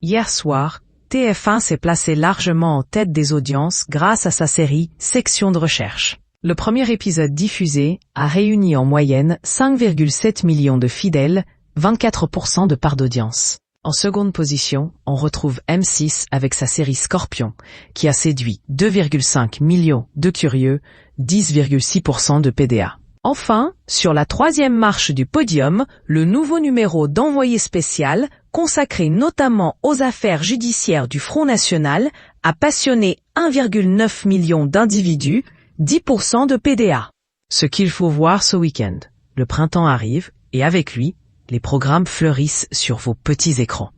Hier soir, TF1 s'est placé largement en tête des audiences grâce à sa série Section de recherche. Le premier épisode diffusé a réuni en moyenne 5,7 millions de fidèles, 24% de part d'audience. En seconde position, on retrouve M6 avec sa série Scorpion, qui a séduit 2,5 millions de curieux, 10,6% de PDA. Enfin, sur la troisième marche du podium, le nouveau numéro d'Envoyé spécial, consacré notamment aux affaires judiciaires du Front National, a passionné 1,9 million d'individus, 10% de PDA. Ce qu'il faut voir ce week-end. Le printemps arrive, et avec lui, les programmes fleurissent sur vos petits écrans.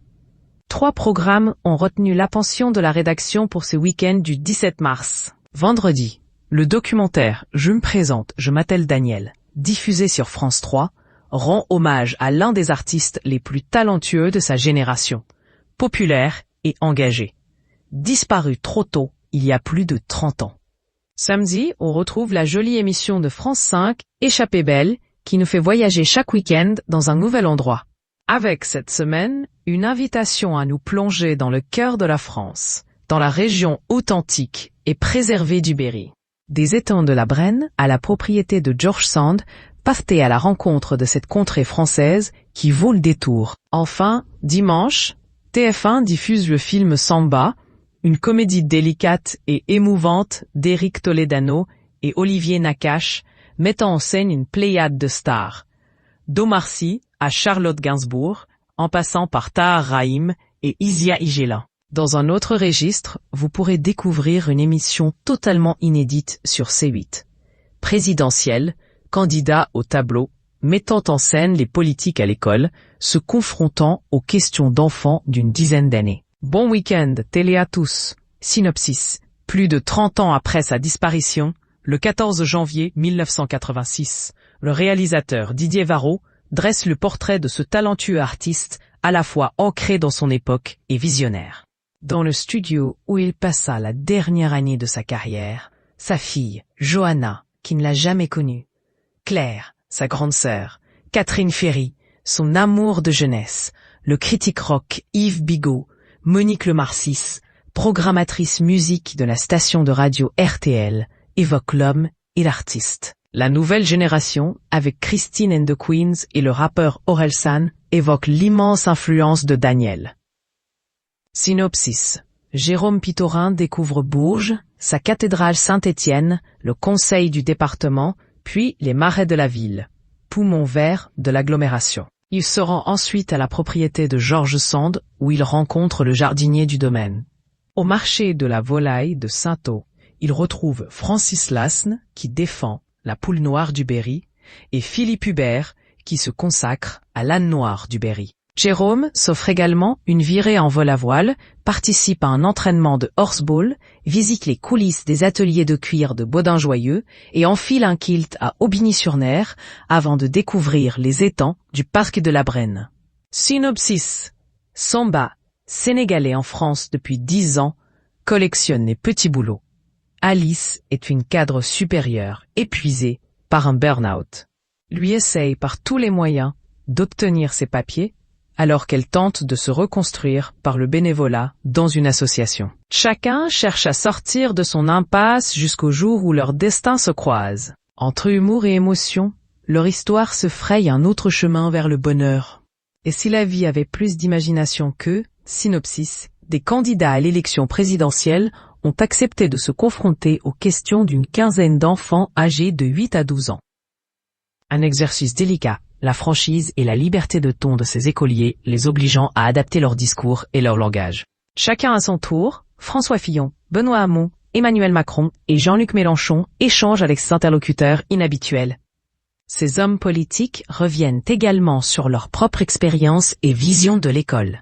3 programmes ont retenu l'attention de la rédaction pour ce week-end du 17 mars. Vendredi, le documentaire « Je me présente, je m'appelle Daniel », diffusé sur France 3, rend hommage à l'un des artistes les plus talentueux de sa génération, populaire et engagé. Disparu trop tôt, il y a plus de 30 ans. Samedi, on retrouve la jolie émission de France 5, Échappée belle, qui nous fait voyager chaque week-end dans un nouvel endroit. Avec cette semaine, une invitation à nous plonger dans le cœur de la France, dans la région authentique et préservée du Berry. Des étangs de la Brenne à la propriété de George Sand, partez à la rencontre de cette contrée française qui vaut le détour. Enfin, dimanche, TF1 diffuse le film Samba, une comédie délicate et émouvante d'Éric Toledano et Olivier Nakache, mettant en scène une pléiade de stars. D'Omar Sy à Charlotte Gainsbourg, en passant par Tahar Rahim et Isia Higela. Dans un autre registre, vous pourrez découvrir une émission totalement inédite sur C8. Présidentielle, candidat au tableau, mettant en scène les politiques à l'école, se confrontant aux questions d'enfants d'une dizaine d'années. Bon week-end, télé à tous. Synopsis. Plus de 30 ans après sa disparition, le 14 janvier 1986, le réalisateur Didier Varro dresse le portrait de ce talentueux artiste, à la fois ancré dans son époque et visionnaire. Dans le studio où il passa la dernière année de sa carrière, sa fille, Johanna, qui ne l'a jamais connue, Claire, sa grande sœur, Catherine Ferry, son amour de jeunesse, le critique rock Yves Bigot, Monique Lemarcis, programmatrice musique de la station de radio RTL, évoquent l'homme et l'artiste. La nouvelle génération, avec Christine and the Queens et le rappeur Orelsan, évoque l'immense influence de Daniel. Synopsis. Jérôme Pitorin découvre Bourges, sa cathédrale Saint-Étienne, le conseil du département, puis les marais de la ville, poumon vert de l'agglomération. Il se rend ensuite à la propriété de George Sand, où il rencontre le jardinier du domaine. Au marché de la volaille de Saint-Au, il retrouve Francis Lasne, qui défend la poule noire du Berry, et Philippe Hubert, qui se consacre à l'âne noir du Berry. Jérôme s'offre également une virée en vol à voile, participe à un entraînement de horseball, visite les coulisses des ateliers de cuir de Baudin-Joyeux et enfile un kilt à Aubigny-sur-Ner avant de découvrir les étangs du parc de la Brenne. Synopsis. Samba, sénégalais en France depuis 10 ans, collectionne les petits boulots. Alice est une cadre supérieure, épuisée par un burn-out. Lui essaye par tous les moyens d'obtenir ses papiers, alors qu'elle tente de se reconstruire par le bénévolat dans une association. Chacun cherche à sortir de son impasse jusqu'au jour où leurs destins se croisent. Entre humour et émotion, leur histoire se fraye un autre chemin vers le bonheur. Et si la vie avait plus d'imagination qu'eux, synopsis, des candidats à l'élection présidentielle ont accepté de se confronter aux questions d'une quinzaine d'enfants âgés de 8 à 12 ans. Un exercice délicat, la franchise et la liberté de ton de ces écoliers les obligeant à adapter leur discours et leur langage. Chacun à son tour, François Fillon, Benoît Hamon, Emmanuel Macron et Jean-Luc Mélenchon échangent avec ces interlocuteurs inhabituels. Ces hommes politiques reviennent également sur leur propre expérience et vision de l'école.